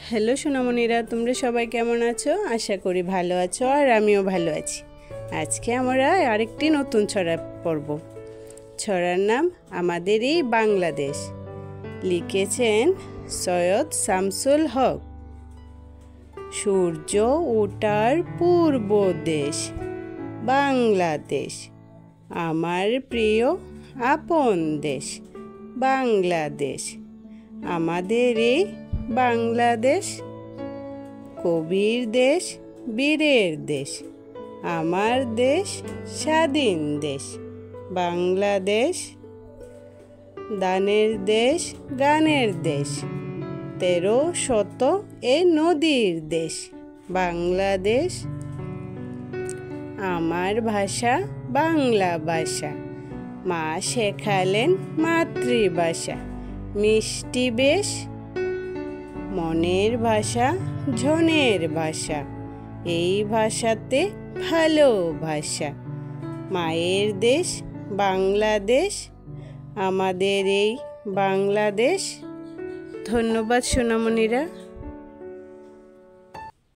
Hello সোনামণিরা, তোমরা সবাই কেমন আছো? আশা করি ভালো আছো, আর আমিও ভালো আছি। আজকে আমরা আরেকটি নতুন ছড়া পড়ব। ছড়ার নাম আমাদের এই বাংলাদেশ। লিখেছেন সৈয়দ শামসুল হক। সূর্য ওঠার পূর্ব দেশ বাংলাদেশ, আমার প্রিয় আপন দেশ বাংলাদেশ। আমাদের এই বাংলাদেশ কবির দেশ, বীরের দেশ, আমার দেশ স্বাধীন দেশ বাংলাদেশ। দানের দেশ, গানের দেশ, 13শত এ নদীর দেশ বাংলাদেশ। আমার ভাষা বাংলা ভাষা, মা শেখালেন মাতৃভাষা। মিষ্টি বেশ মনের ভাষা, জনের ভাষা, এই ভাষাতে ভালোবাসা। মায়ের দেশ বাংলাদেশ, আমাদের এই বাংলাদেশ। ধন্যবাদ সোনামণিরা।